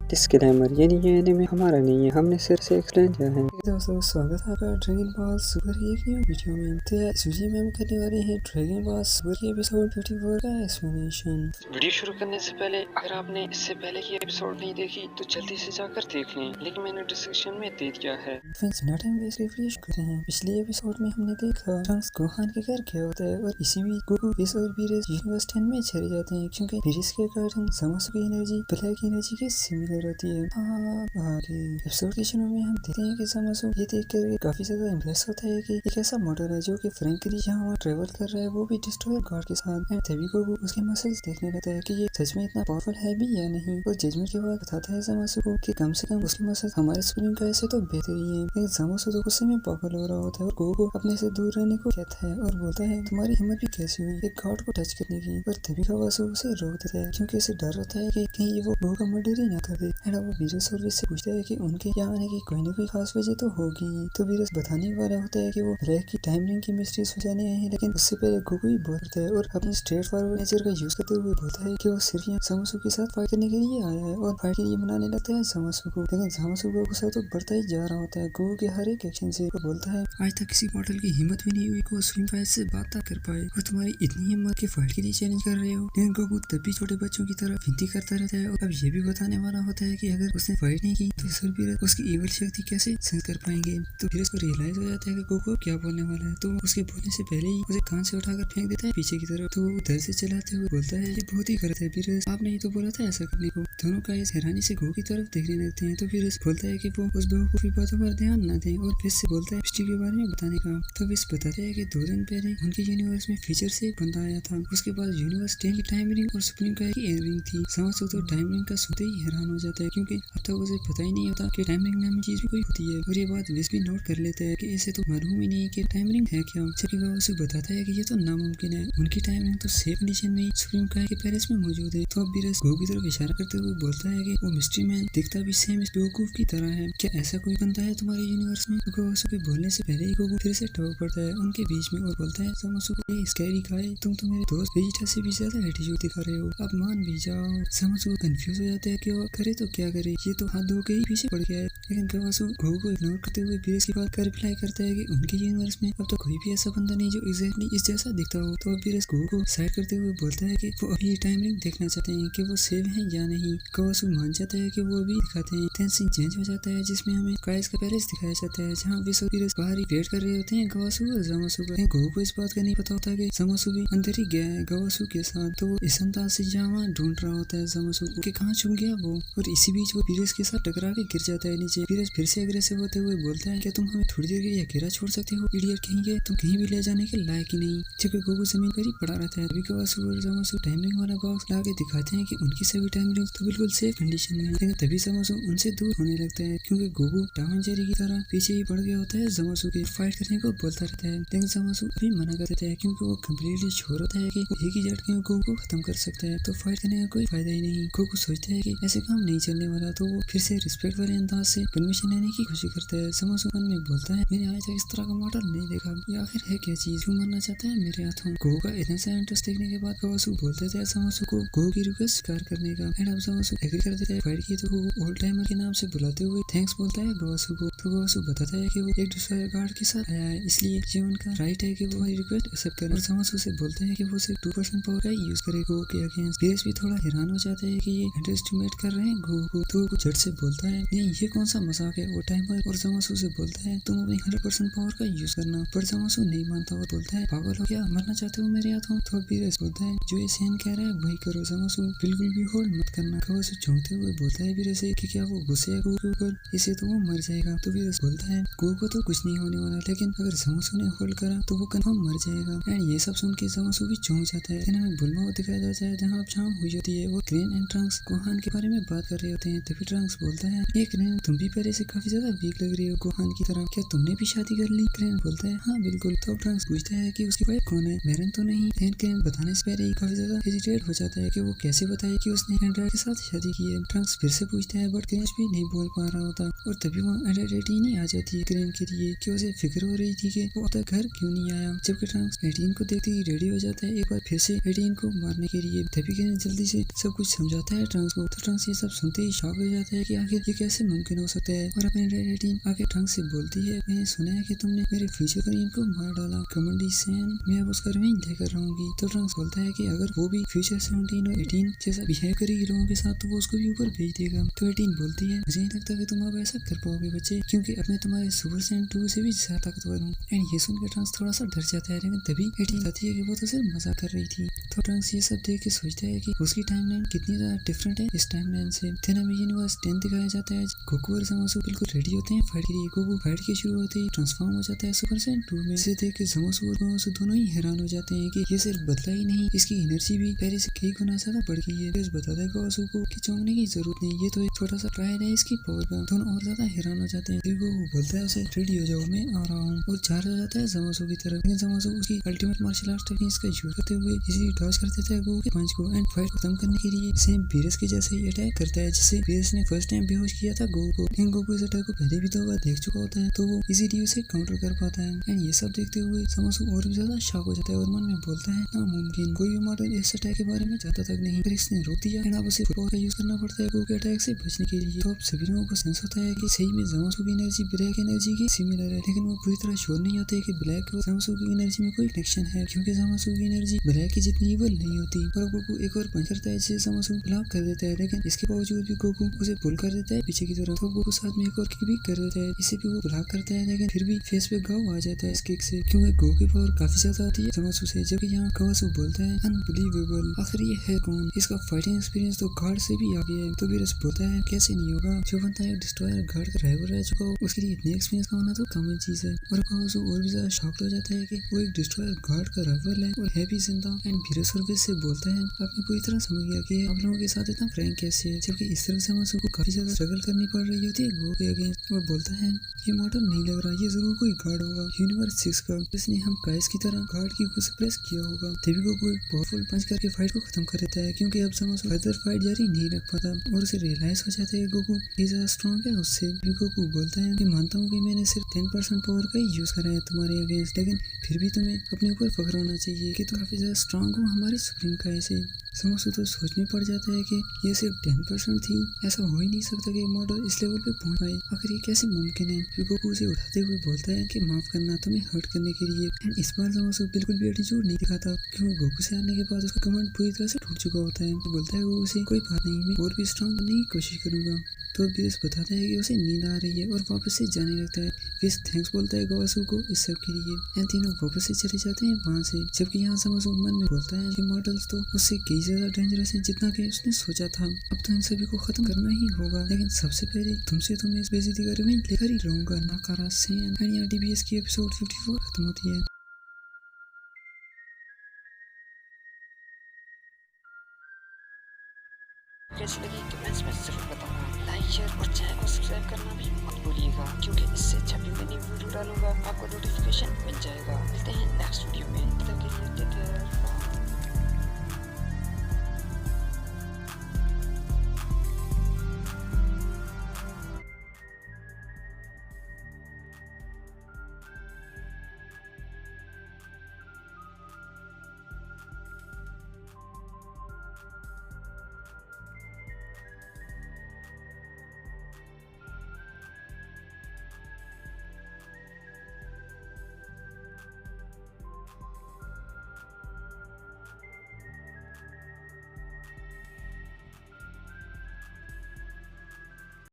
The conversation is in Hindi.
डिस्क्लेमर, ये एनिमे हमारा नहीं है, हमने सिर्फ से एक्सप्लेन किया है। दोस्तों, स्वागत है आपका ड्रैगन बॉल सुपर की एक न्यू वीडियो में। तो इस वीडियो में हम करने वाले हैं ड्रैगन बॉल सुपर के एपिसोड 54 का एक्सप्लेनेशन। वीडियो शुरू करने से पहले अगर आपने इससे पहले की एपिसोड नहीं देखी तो जल्दी से जाकर देख लें, लिंक मैंने डिस्क्रिप्शन में दे दिया है। फ्रेंड्स, बिना टाइम वेस्ट किए वीडियो शुरू करते हैं। पिछले एपिसोड में हमने देखा ट्रंक्स गोहान के घर क्या होता है और इसी बीच गोकू, बीस और बीरेस यूनिवर्स 10 में चले जाते हैं क्योंकि बीरेस के अकॉर्डिंग समासु की एनर्जी ब्लैक एनर्जी के सिमिलर होती है। आगे एपिसोड के शुरू में हम देखते हैं कि समासु ये देख कर काफी ज्यादा इम्प्रेस होता है कि एक ऐसा मॉडल है जो कि फ्रैंकली जहाँ ट्रेवल कर रहा है, वो भी डिस्ट्रॉयर गॉड के साथ। तभी गोकू उसके मसल्स देखने लगता है कि ये सच में इतना पावरफुल है भी या नहीं, और जजमेंट के बाद बताता है समासु को कि कम से कम उसके मसल्स हमारे स्प्रिंग का ऐसे तो बेहतर ही है। लेकिन समासु तो गुस्से में पागल हो रहा होता है और गोकू अपने से दूर रहने को कहता है और बोलता है तुम्हारी हिम्मत भी कैसी हुई एक गॉड को टच करने की। और तभी कावासु उसे रोक देता है क्योंकि उसे डर होता है कि कहीं ये वो गोकू का मर्डर ही ना कर दे। एंड वो वीरस और से पूछता है कि उनके यहाँ आने की कोई न कोई खास वजह तो होगी। तो वीरस बताने वाला होता है कि वो ब्लैक की टाइम रिंग की मिस्ट्री सुलझाने आए हैं, लेकिन उससे पहले गोकू ही बोलता है और अपने स्ट्रेट फॉरवर्ड नेचर का यूज करते हुए बोलता है कि वो सिर्फ यहाँ समासु के साथ फाइट करने के लिए आया है और फाइट के लिए मनाने लगता है समासु को। लेकिन समासु को गुस्सा तो बढ़ता ही जा रहा होता है गोकू के हर एक एक्शन से। वो बोलता है आज तक किसी मॉडल की हिम्मत भी नहीं हुई को स्विम फाइट से बात तक कर पाए और तुम्हारी इतनी हिम्मत के फाइट के लिए चैलेंज कर रहे हो। लेकिन गोकू तब भी छोटे बच्चों की तरह विनती करता रहता है और अब ये भी बताने वाला होता है कि अगर उसने फाइट नहीं की तो फिर उसकी इवल शक्ति कैसे सेंस कर पाएंगे। तो फिर उसको रियलाइज हो जाता है कि गोकू क्या बोलने वाला है, तो उसके बोलने से पहले ही उसे कान से उठाकर फेंक देता है पीछे की तरफ। तो वो उधर से चलाते हुए बोलता है ये बहुत ही गलत है फिर आपने ही तो बोला था ऐसा करने को। दोनों का इस हैरानी से गोकू की तरफ देखने लगते हैं। तो फिर बोलता है कि वो उस बेवकूफी बातों पर ध्यान न दें और फिर से बोलता है हिस्ट्री के बारे में बताने का। तो फिर बताते हैं कि 2 दिन पहले उनके यूनिवर्स में फीचर से एक बंदा आया था, उसके पास यूनिवर्स 10 की टाइम रिंग और सुप्रीम का एक एयर रिंग थी। समासु तो टाइम रिंग का सुनते ही हैरान हो जाता है क्योंकि अब तक उसे पता ही नहीं होता कि टाइम रिंग नामी चीज भी कोई होती है। और ये बात विस भी नोट कर लेता है कि इसे तो मालूम ही नहीं कि टाइम रिंग है क्या। जबकि वो उसे बताता है कि ये तो नामुमकिन है, उनकी टाइम रिंग तो सेफ कंडीशन में सुप्रीम का के पेरिस में मौजूद है। तो अब बीरस गोकू की तरफ इशारा करते हुए बोलता है कि वो मिस्ट्री मैन दिखता भी सेम इस बेवकूफ की तरह है, क्या ऐसा कोई बनता है तुम्हारे यूनिवर्स में। गोकू के बोलने से पहले ही गोकू फिर से टपक पड़ता है उनके बीच में और बोलता है समासु को ये स्कैरी गाय, तुम तो मेरे दोस्त वेजिटा से भी ज्यादा एटीट्यूड दिखा रहे हो, अब मान भी जाओ। समासु कंफ्यूज हो जाता है कि वो करे तो क्या करे, ये तो हाथ धो के ही पीछे पड़ गया है। लेकिन कावासु गोकू को इग्नोर करते हुए बीरस की बात का रिप्लाई करता है कि उनके यूनिवर्स में अब तो कोई भी ऐसा बंदा नहीं जो एग्जैक्टली इस जैसा दिखता हो। तो बीरस गोकू को साइड करते हुए बोलता है कि वो अभी टाइम रिंग देखना चाहते हैं कि वो सेव है या नहीं। कावासु मान जाता है कि वो भी दिखाते हैं। टेंस सीन चेंज हो जाता है जिसमें हमें काइस का पैलेस दिखाया जाता है जहाँ विस और बीरस बाहर ही वेट कर रहे होते हैं कावासु और समासु का। गोकू को इस बात का नहीं पता होता कि समासु भी अंदर ही गया है कावासु के साथ। तो वो इस अंदाज से जहाँ ढूंढ रहा होता है समासु के कहाँ छुप गया वो, और इसी बीच वो बीरस के साथ टकरा के गिर जाता है नीचे। बीरस फिर से अग्रेसिव होते हुए बोलता है क्या तुम हमें थोड़ी देर के लिए अकेला छोड़ सकते हो, इडियट कहेंगे, तुम कहीं भी ले जाने के लायक ही नहीं। जबकि गोकू जमीन पर ही पड़ा रहता है। अभी कावासु और समासु टाइमिंग वाला बॉक्स ला के दिखाते हैं कि उनकी सभी टाइमिंग तो बिल्कुल सेफ कंडीशन में है। लेकिन तभी समासु उनसे दूर होने लगता है क्योंकि गोकू टॉम एंड जेरी की तरह पीछे ही पड़ गया होता है समासु के, फाइट करने को बोलता रहता है। लेकिन समासु अभी मना कर देता है क्योंकि वो कम्प्लीटली श्योर होता है कि वो एक ही झटके में गोकू को खत्म कर सकता है, तो फाइट करने का कोई फायदा ही नहीं। गोकू सोचता है कि ऐसे काम नहीं चलने वाला, तो वो फिर से रिस्पेक्ट वाले अंदाज से परमिशन लेने की कोशिश करता है। समासु मन में बोलता है मैंने आज तक इस तरह का मॉडल नहीं देखा, ये आखिर है क्या चीज, क्यों मरना चाहता है मेरे हाथों। गोकू का इतना सा इंटरेस्ट देखने के बाद कावासु बोल देता है समासु को गोकू की रिक्वेस्ट स्वीकार करने का। एंड अब समासु एग्री कर देता है फाइट की। तो गोकू ओल्ड टाइमर के नाम से बुलाते हुए थैंक्स बोलता है कावासु को। तो कावासु बताता है कि वो एक दूसरे गार्ड के साथ आया है, इसलिए ये उनका राइट है कि वो रिक्वेस्ट एक्सेप्ट करें। और समासु से बोलते हैं कि वो सिर्फ 2% पावर का यूज करे गोकू के अगेंस्ट। बीरस भी थोड़ा हैरान हो जाता है कि ये अंडरएस्टिमेट कर रहे हैं गोकू। तो गोकू झट से बोलता है नहीं ये कौन सा मजाक है वो टाइमर। और समासु से बोलता है तुम अपनी 100% पावर का यूज करना, पर समासु नहीं मानता और बोलता है पागल हो क्या, मरना चाहते हो मेरे हाथों। तो बीरस बोलता है जो ये सेन कह रहा है वही करो समासु, बिल्कुल भी होल्ड मत करना। कावासु चौंकते हुए बोलता है बीरस से कि क्या वो गुस्से है गोकू के ऊपर, इसे तो वो मर जाएगा। तो बीरस बोलता है गोकू को तो कुछ नहीं होने वाला, लेकिन अगर समासु ने होल्ड करा तो वो कंफर्म मर जाएगा। एंड ये सब सुन के समासु भी चौंक जाता है। हमें बुलमा दिखाया जाता है जहाँ अब शाम हुई होती है। वो क्रेन एंड ट्रंक्स गोहान के बारे में बात कर रहे होते हैं। तभी ट्रंक्स बोलता है ये क्रेन तुम भी पहले से काफी ज्यादा वीक लग रही हो गोहान की तरह, क्या तुमने भी शादी कर ली। क्रेन बोलता है हाँ बिल्कुल। तो ट्रंक्स पूछता है कि उसकी वाइफ कौन है, मैरन तो नहीं। क्रेन बताने से पहले ही काफी ज्यादा हेजिटेट हो जाता है कि वो कैसे बताए कि उसने एंड्रॉइड के साथ शादी की है। ट्रंक्स फिर से पूछता है बट क्रंच भी नहीं बोल पा रहा होता और तभी वो एंड्रॉइड 18 ही आ जाती है क्रेन के लिए कि उसे फिक्र हो रही थी कि वो अब तक घर क्यों नहीं आया। जबकि ट्रंक्स 18 को देखते ही रेडी हो जाता है एक बार फिर से 18 को मारने के लिए। तभी क्रेन जल्दी से सब कुछ समझाता है ट्रंक्स को। तो ट्रंक्स ये सब सुनते ही शॉक हो जाता है कि आखिर ये कैसे मुमकिन हो सकता है। और अपने एंड्रॉइड 18 आके ट्रंक्स से बोलती है, मैंने सुना है कि तुमने मेरे फ्यूचर क्रेन को मार डाला, कमांडी सैम, मैं अब उसका रिवेंज लेकर रहूंगी। तो ट्रंक्स बोलता है कि अगर वो भी फ्यूचर 17 और 18 जैसा बिहेव करेगी लोगों के साथ तो वो उसको भी ऊपर भेज देगा। तो 18 बोलती है, मुझे नहीं लगता कि तुम अब ऐसा कर पाओगे बच्चे, क्योंकि अब मैं तुम्हारे सुपर सैयन 2 से भी ज्यादा ताकतवर हूँ। एंड ये सुनकर ट्रंक्स थोड़ा सा डर जाता है, लेकिन तभी 18 कहती है कि वो तो सिर्फ मजाक कर रही थी। तो ट्रंक्स ये सब देख के सोचता है कि उसकी टाइमलाइन कितनी ज्यादा डिफरेंट है इस टाइमलाइन से। में यूनिवर्स 10 दिखाया जाता है। गोकू और ज़मासू बिल्कुल रेडी होते हैं फाइट के लिए। गोकू फाइट के शुरू होते ही ट्रांसफॉर्म हो जाता है सुपर सैयन 2 में। इसे देख के ज़मासू और गोकू दोनों ही हैरान हो जाते हैं कि ये सिर्फ बदला ही नहीं, इसकी एनर्जी भी पहले से कई गुना ज्यादा बढ़ गई है। इस बताता है गोकू को कि चौंकने की जरूरत नहीं, ये तो एक छोटा सा ट्रायल है इसकी पावर का। दोनों और ज्यादा हैरान हो जाते हैं। फिर गोकू बोलता है उसे, रेडी हो जाओ, मैं आ रहा हूँ, और चार्ज हो जाता है ज़मासू की तरफ। लेकिन ज़मासू उसकी अल्टीमेट मार्शल आर्ट टेक्निक्स का यूज करते हुए इजीली डॉज कर देता है गोकू के पंच को। एंड फाइट खत्म करने के लिए सेम वीरस के जैसे ही अटैक करता है, जिससे वीरस ने फर्स्ट टाइम बेहोश किया था गोकू को। लेकिन गोकू इस अटैक को पहले भी 2 बार देख चुका होता है, तो वो इजीली उसे काउंटर कर पाता है। एंड ये सब देखते हुए ज़मासू और भी ज्यादा शॉक हो जाता है और मन में बोलता है, नामुमकिन, कोई भी मॉडल इस अटैक के बारे में जानता तक नहीं। फिर इसने रोक दिया एंड अब उसे पावर का यूज करना पड़ता है गोकू के अटैक से बचने के लिए। तो अब सभी लोगों को सेंस होता है कि सही में ज़मासू की एनर्जी ब्लैक एनर्जी की सिमिलर है, लेकिन वो पूरी तरह श्योर नहीं होते कि ब्लैक और ज़मासू की एनर्जी में कोई कनेक्शन है, क्योंकि ज़मासू की एनर्जी ब्लैक की जितनी इवल नहीं होती। और गोकू एक और पंच करता है जिसे ज़मासू ब्लॉक कर देता है, लेकिन इसके बावजूद भी गोकू उसे पुल कर देता है पीछे की तरफ। तो गोकू साथ में एक और किक भी कर देता है, इसे भी वो ब्लॉक करता है, लेकिन फिर भी फेस पे घाव आ जाता है इस किक से, क्योंकि गोकू की पावर काफी ज्यादा होती है ज़मासू से। जबकि यहाँ ज़मासू बोलता है, अनबिलीवेबल, आखिर ये है कौन, इसका फाइटिंग एक्सपीरियंस तो गार्ड से भी आगे है। तो वीरस बोलता है, कैसे नहीं होगा, जो बनता है डिस्ट्रॉयर गार्ड का ड्राइवर रह चुका हो, उसके लिए इतने एक्सपीरियंस का होना तो कॉमन चीज है। और ज़मासू और भी ज्यादा शॉक्ड हो जाता है कि वो एक डिस्ट्रॉयर गार्ड का राइवल है और है भी जिंदा। एंड वीरस और से बोलता है, आपने पूरी तरह समझ गया कि आप लोगों के साथ इतना फ्रैंक कैसे है। जबकि इस तरफ ज़मासू को काफी ज्यादा स्ट्रगल करनी पड़ रही होती है गोकू के अगेंस्ट। और बोलता है, ये मॉडल नहीं लग रहा, ये जरूर कोई गार्ड होगा यूनिवर्स 6 का, जिसने हम काइस की तरह गार्ड की को सप्रेस किया होगा। तभी गोकू एक पावरफुल पंच करके फाइट को खत्म कर देता है, क्योंकि अब ज़मासू फर्दर फाइट जारी नहीं रख पाता और उसे रियलाइज हो जाता है गोकू ये ज्यादा स्ट्रॉन्ग है उससे। गोकू बोलता है कि मानता हूँ कि मैंने सिर्फ 10% पावर का ही यूज करा है तुम्हारे अगेंस्ट, लेकिन फिर भी तुम्हें अपने ऊपर फख्र होना चाहिए कि तुम काफी ज्यादा स्ट्रॉन्ग हो हमारे सुप्रीम का। ऐसे ज़मासू तो सोच में पड़ जाता है कि ये सिर्फ 10% थी, ऐसा हो ही नहीं सकता कि मॉडल इस लेवल पे पहुंच पाए, आखिर ये कैसे मुमकिन है। फिर गोकू उसे उठाते हुए बोलता है कि माफ करना तुम्हें हर्ट करने के लिए। एंड इस बार ज़मासू बिल्कुल भी एटीट्यूड नहीं दिखाता, क्योंकि गोकू से आने के बाद उसका कमांड पूरी तरह से टूट चुका होता है। तो बोलता है वो उसे, कोई बात नहीं, मैं और भी स्ट्रॉन्ग बनने की कोशिश करूंगा। तो वीरस बताता है कि उसे नींद आ रही है और वापस से जाने लगता है। वीरस थैंक्स बोलता है ज़मासू को इस सब के लिए। एंड तीनों वापस से चले जाते हैं वहाँ से। जबकि यहाँ ज़मासू मन में बोलता है कि मॉडल्स तो उससे कई ज्यादा डेंजरस है जितना कि उसने सोचा था। अब तो इन सभी को खत्म करना ही होगा, लेकिन सबसे पहले तुमसे तो मैं इस बेइज्जती का रिवेंज लेकर ही रहूंगा, नाकारा सैयन। एंड यहाँ DBS की एपिसोड 54 खत्म होती है। कैसी लगी कमेंट्स में जरूर बताना। लाइक, शेयर और चैनल को सब्सक्राइब करना भी मत भूलिएगा, क्योंकि इससे जब भी मैं न्यू वीडियो डालूंगा आपको नोटिफिकेशन मिल जाएगा। मिलते हैं नेक्स्ट वीडियो में, तब तक के लिए टेक केयर।